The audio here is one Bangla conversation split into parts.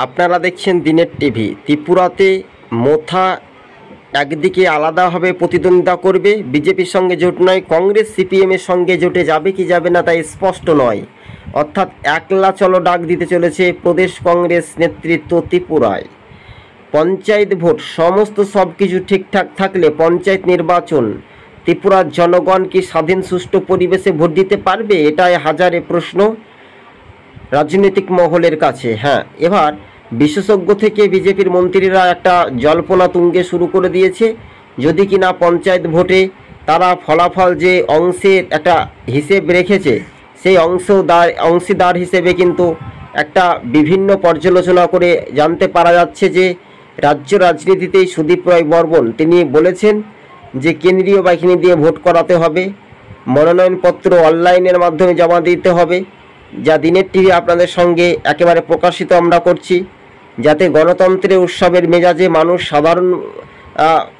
আপনারা দেখছেন দিনের টিভি। ত্রিপুরাতে মোথা একদিকে আলাদাভাবে প্রতিদ্বন্দ্বিতা করবে, বিজেপির সঙ্গে জোট নয়, কংগ্রেস সিপিএমের সঙ্গে জোটে যাবে কি যাবে না তাই স্পষ্ট নয়। অর্থাৎ একলা চলো ডাক দিতে চলেছে প্রদেশ কংগ্রেস নেতৃত্ব ত্রিপুরায়। পঞ্চায়েত ভোট সমস্ত সব কিছু ঠিকঠাক থাকলে পঞ্চায়েত নির্বাচন ত্রিপুরার জনগণ কি স্বাধীন সুষ্ঠু পরিবেশে ভোট দিতে পারবে? এটাই হাজারে প্রশ্ন রাজনৈতিক মহলের কাছে। হ্যাঁ, এবার বিশেষজ্ঞ থেকে বিজেপির মন্ত্রীরা একটা জল্পনা তুঙ্গে শুরু করে দিয়েছে, যদি কিনা পঞ্চায়েত ভোটে তারা ফলাফল যে অংশের একটা হিসেব রেখেছে সেই অংশীদার হিসেবে কিন্তু একটা বিভিন্ন পর্যালোচনা করে জানতে পারা যাচ্ছে যে রাজ্য রাজনীতিতেই সুদীপ রায় বর্মন তিনি বলেছেন যে কেন্দ্রীয় বাহিনী দিয়ে ভোট করাতে হবে, মনোনয়নপত্র অনলাইনের মাধ্যমে জমা দিতে হবে, যা দিনের টিভি আপনাদের সঙ্গে একেবারে প্রকাশিত আমরা করছি, যাতে গণতন্ত্রের উৎসবের মেজাজে মানুষ সাধারণ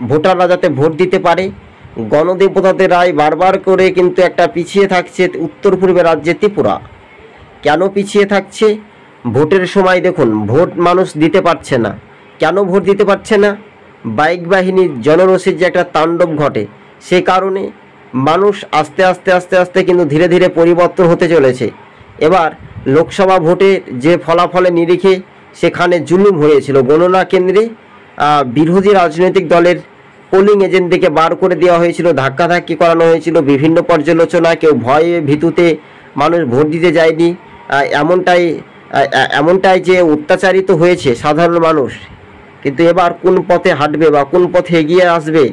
ভোটাররা যাতে ভোট দিতে পারে। গণদেবতাদের রায় বারবার করে কিন্তু একটা পিছিয়ে থাকছে উত্তর পূর্বে রাজ্যে ত্রিপুরা। কেন পিছিয়ে থাকছে? ভোটের সময় দেখুন ভোট মানুষ দিতে পারছে না। কেন ভোট দিতে পারছে না? বাইক বাহিনীর জনরোষের যে একটা তাণ্ডব ঘটে সে কারণে মানুষ আস্তে আস্তে আস্তে আস্তে কিন্তু ধীরে ধীরে পরিবর্তন হতে চলেছে। এবার লোকসভা ভোটের যে ফলাফলের নিরিখে সেখানে জুলুম হয়েছিল, গণনা কেন্দ্রে বিরোধী রাজনৈতিক দলের পোলিং এজেন্টদেরকে বার করে দেওয়া হয়েছিল, ধাক্কাধাক্কি করানো হয়েছিল, বিভিন্ন পর্যালোচনা, কেউ ভয়ে ভীতুতে মানুষ ভোট দিতে যায়নি। এমনটাই যে অত্যাচারিত হয়েছে সাধারণ মানুষ। কিন্তু এবার কোন পথে হাঁটবে বা কোন পথে এগিয়ে আসবে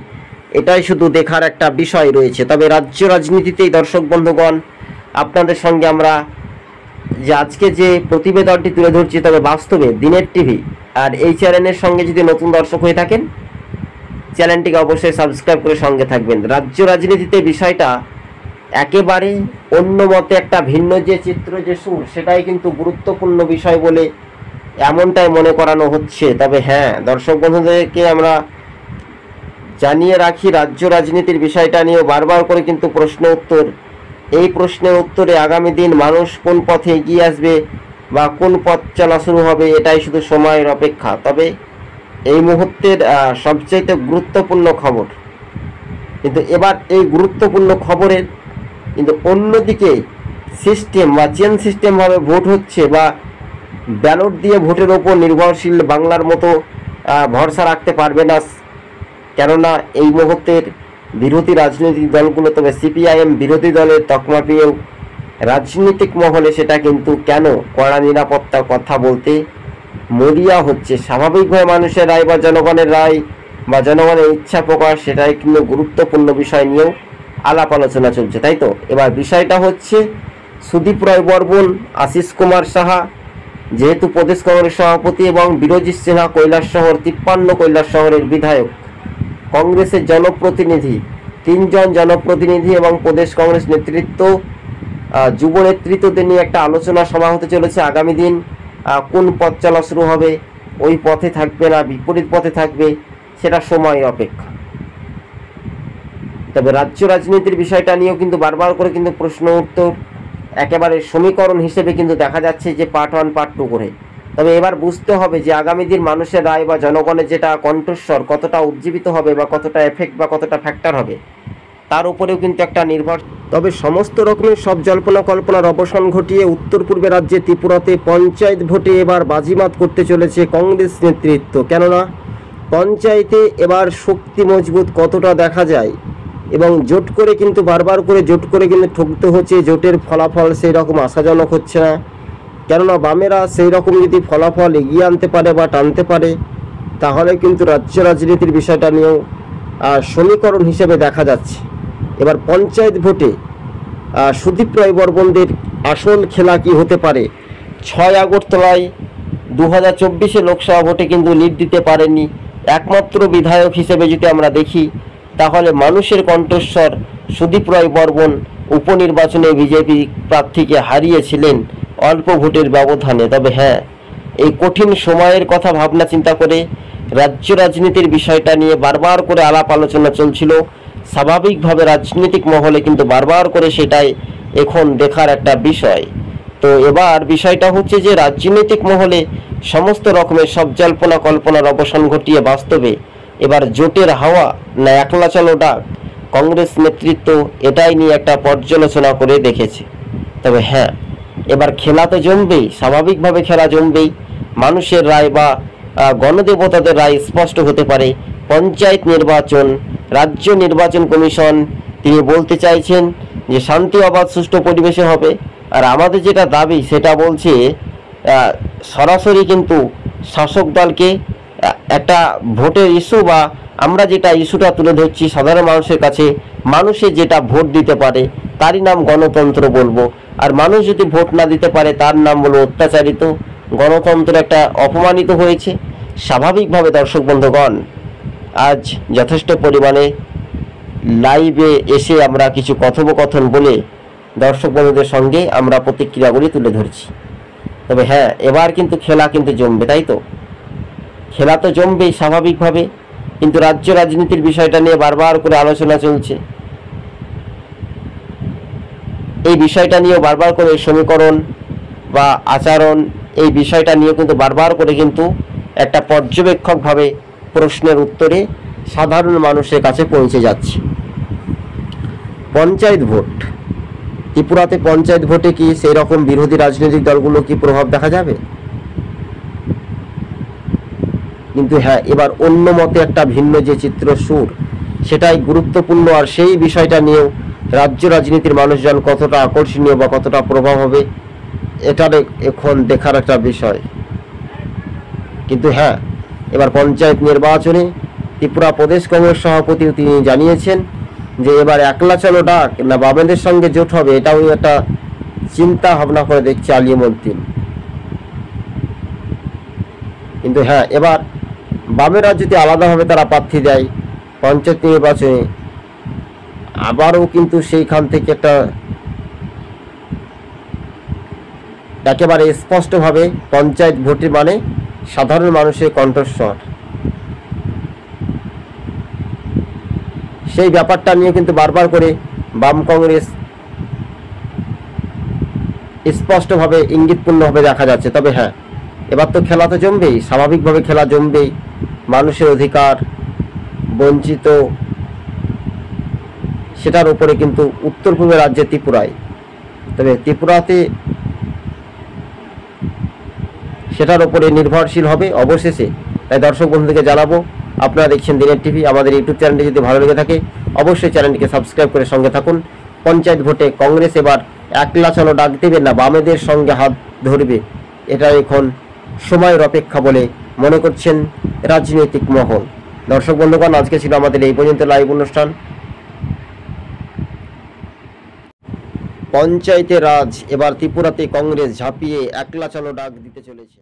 এটাই শুধু দেখার একটা বিষয় রয়েছে। তবে রাজ্য রাজনীতিতেই দর্শক বন্ধুগণ আপনাদের সঙ্গে আমরা যে আজকে যে প্রতিবেদনটি তুলে ধরছি, তবে বাস্তবে দিনের টিভি আর এই চ্যানেলের সঙ্গে যদি নতুন দর্শক হয়ে থাকেন চ্যানেলটিকে অবশ্যই সাবস্ক্রাইব করে সঙ্গে থাকবেন। রাজ্য রাজনীতিতে বিষয়টা একেবারে অন্য মতে একটা ভিন্ন যে চিত্র যে সুর সেটাই কিন্তু গুরুত্বপূর্ণ বিষয় বলে এমনটাই মনে করানো হচ্ছে। তবে হ্যাঁ, দর্শক বন্ধুদেরকে আমরা জানিয়ে রাখি রাজ্য রাজনীতির বিষয়টা নিয়ে বারবার করে কিন্তু এই প্রশ্নের উত্তরে আগামী দিন মানুষ কোন পথে এগিয়ে আসবে বা কোন পথ চলা শুরু হবে এটাই শুধু সময়ের অপেক্ষা। তবে এই মুহূর্তের সবচেয়ে গুরুত্বপূর্ণ খবর কিন্তু এবার এই গুরুত্বপূর্ণ খবরের কিন্তু অন্যদিকে সিস্টেম বা চেন সিস্টেমভাবে ভোট হচ্ছে বা ব্যালট দিয়ে ভোটের ওপর নির্ভরশীল বাংলার মতো ভরসা রাখতে পারবে না। কেননা এই মুহূর্তের বিরোধী রাজনৈতিক দলগুলো, তবে সিপিআইএম বিরোধী দলের তকমা পেয়েও রাজনৈতিক মহলে সেটা কিন্তু কেন কড়া নিরাপত্তার কথা বলতে মরিয়া হচ্ছে। স্বাভাবিকভাবে মানুষের রায় বা জনগণের রায় বা জনগণের ইচ্ছা প্রকাশ সেটাই কিন্তু গুরুত্বপূর্ণ বিষয় নিয়েও আলাপ আলোচনা চলছে, তাই তো। এবার বিষয়টা হচ্ছে সুদীপ রায় বর্মন, আশিস কুমার সাহা যেহেতু প্রদেশ কংগ্রেস সভাপতি এবং বিরোজিৎ সিনহা কৈলাসহর 53 কৈলাসহরের বিধায়ক, কংগ্রেসের জনপ্রতিনিধি, 3 জন জনপ্রতিনিধি এবং প্রদেশ কংগ্রেস নেতৃত্ব, যুব নেতৃত্বদের নিয়ে একটা আলোচনা সভা হতে চলেছে। আগামী দিন কোন পথ চলা শুরু হবে, ওই পথে থাকবে না বিপরীত পথে থাকবে সেটা সময়ের অপেক্ষা। তবে রাজ্য রাজনীতির বিষয়টা নিয়েও কিন্তু বারবার করে কিন্তু প্রশ্ন উত্তর একেবারে সমীকরণ হিসেবে কিন্তু দেখা যাচ্ছে যে পার্ট 1 পার্ট 2 করে। তবে এবার বুঝতে হবে যে আগামী দিন মানুষের রায় বা জনগণের যেটা কণ্ঠস্বর কতটা উজ্জীবিত হবে বা কতটা এফেক্ট বা কতটা ফ্যাক্টর হবে তার উপরেও কিন্তু একটা নির্ভর। তবে সমস্ত রকমের সব জল্পনা কল্পনার অবসান ঘটিয়ে উত্তর পূর্বে রাজ্যে ত্রিপুরাতে পঞ্চায়েত ভোটে এবার বাজিমাত করতে চলেছে কংগ্রেস নেতৃত্ব। কেননা পঞ্চায়েতে এবার শক্তি মজবুত কতটা দেখা যায় এবং জোট করে কিন্তু বারবার করে জোট করে কিন্তু ঠকতে হচ্ছে, জোটের ফলাফল সেই রকম আশাজনক হচ্ছে না। কেননা বামেরা সেই রকম যদি ফলাফল এগিয়ে আনতে পারে বা টানতে পারে তাহলে কিন্তু রাজ্য রাজনীতির বিষয়টা নিয়েও সমীকরণ হিসেবে দেখা যাচ্ছে। এবার পঞ্চায়েত ভোটে সুদীপ রায় বর্মনদের আসল খেলা কি হতে পারে? 6 আগরতলায় 2024 লোকসভা ভোটে কিন্তু লিড দিতে পারেননি। একমাত্র বিধায়ক হিসেবে যদি আমরা দেখি তাহলে মানুষের কণ্ঠস্বর সুদীপ রায় বর্মন উপনির্বাচনে বিজেপি প্রার্থীকে হারিয়েছিলেন অল্প ভোটের ব্যবধানে। তবে হ্যাঁ, এই কঠিন সময়ের কথা ভাবনা চিন্তা করে রাজ্য রাজনীতির বিষয়টা নিয়ে বারবার করে আলাপ আলোচনা চলছিল। স্বাভাবিকভাবে রাজনৈতিক মহলে কিন্তু বারবার করে সেটাই এখন দেখার একটা বিষয়। তো এবার বিষয়টা হচ্ছে যে রাজনৈতিক মহলে সমস্ত রকমের সব জল্পনা কল্পনার অবসান ঘটিয়ে বাস্তবে এবার জোটের হাওয়া না একলা চলো ডাক, কংগ্রেস নেতৃত্ব এটাই নিয়ে একটা পর্যালোচনা করে দেখেছে। তবে হ্যাঁ, এবার খেলা তো জমবেই, স্বাভাবিকভাবে খেলা জমবেই। মানুষের রায় বা গণদেবতাদের রায় স্পষ্ট হতে পারে। পঞ্চায়েত নির্বাচন, রাজ্য নির্বাচন কমিশন তিনি বলতে চাইছেন যে শান্তি অবাধ সুষ্ঠু পরিবেশে হবে। আর আমাদের যেটা দাবি সেটা বলছে সরাসরি কিন্তু শাসক দলকে একটা ভোটের ইস্যু বা আমরা যেটা ইস্যুটা তুলে ধরছি সাধারণ মানুষের কাছে, মানুষের যেটা ভোট দিতে পারে তারই নাম গণতন্ত্র বলবো। আর মানুষ যদি ভোট না দিতে পারে তার নাম বলবো অত্যাচারিত, গণতন্ত্র একটা অপমানিত হয়েছে। স্বাভাবিকভাবে দর্শক বন্ধুগণ আজ যথেষ্ট পরিমাণে লাইভে এসে আমরা কিছু কথোপকথন বলে দর্শক বন্ধুদের সঙ্গে আমরা প্রতিক্রিয়াগুলি তুলে ধরছি। তবে হ্যাঁ, এবার কিন্তু খেলা কিন্তু জমবে, তাই তো? খেলা তো জমবেই স্বাভাবিকভাবে, কিন্তু রাজ্য রাজনীতির বিষয়টা নিয়ে বারবার করে আলোচনা চলছে। এই বিষয়টা নিয়েও বারবার করে সমীকরণ বা আচরণ এই বিষয়টা নিয়ে কিন্তু বারবার করে কিন্তু একটা পর্যবেক্ষকভাবে প্রশ্নের উত্তরে সাধারণ মানুষের কাছে পৌঁছে যাচ্ছে। পঞ্চায়েত ভোট, ত্রিপুরাতে পঞ্চায়েত ভোটে কি সেই রকম বিরোধী রাজনৈতিক দলগুলো কি প্রভাব দেখা যাবে? কিন্তু হ্যাঁ, এবার অন্য মতে একটা ভিন্ন যে চিত্র সুর সেটাই গুরুত্বপূর্ণ। আর সেই বিষয়টা নিয়েও রাজ্য রাজনীতির মানুষজন কতটা আকর্ষণীয় বা কতটা প্রভাব হবে এটা এখন দেখার একটা বিষয়। কিন্তু হ্যাঁ, এবার পঞ্চায়েত নির্বাচনে ত্রিপুরা প্রদেশ কংগ্রেস সভাপতি তিনি জানিয়েছেন যে এবার একলা চলো ডাক না বামেদের সঙ্গে জোট হবে, এটাও একটা চিন্তা ভাবনা করে দেখছে আলিমুদ্দিন। কিন্তু হ্যাঁ, এবার বামেরা যদি আলাদাভাবে তারা প্রার্থী দেয় পঞ্চায়েত নির্বাচনে, আবারও কিন্তু সেইখান থেকে একটা একেবারে স্পষ্টভাবে পঞ্চায়েত ভোটের মানে সাধারণ মানুষের কণ্ঠস্বর, সেই ব্যাপারটা নিয়ে কিন্তু বারবার করে বাম কংগ্রেস স্পষ্টভাবে ইঙ্গিতপূর্ণভাবে দেখা যাচ্ছে। তবে হ্যাঁ, এবার তো খেলা তো জমবেই, স্বাভাবিকভাবে খেলা জমবেই। মানুষের অধিকার বঞ্চিত সেটার উপরে কিন্তু উত্তর পূর্ব রাজ্যে ত্রিপুরায়, তবে ত্রিপুরাতে সেটার উপরে নির্ভরশীল হবে অবশেষে। তাই দর্শক বন্ধুদেরকে জানাবো, আপনারা দেখছেন দিনের টিভি। আমাদের ইউটিউব চ্যানেলটি যদি ভালো লেগে থাকে অবশ্যই চ্যানেলটিকে সাবস্ক্রাইব করে সঙ্গে থাকুন। পঞ্চায়েত ভোটে কংগ্রেস এবার একলা চলো ডাক দেবে না বামেদের সঙ্গে হাত ধরবে, এটা এখন সময়ের অপেক্ষা বলে মনে করছেন রাজনৈতিক মহল। দর্শক বন্ধুগণ, আজকে ছিল আমাদের এই পর্যন্ত লাইভ অনুষ্ঠান। পঞ্চায়েতে রাজ, এবার ত্রিপুরাতে কংগ্রেস ঝাঁপিয়ে একলা চলো ডাক দিতে চলেছে।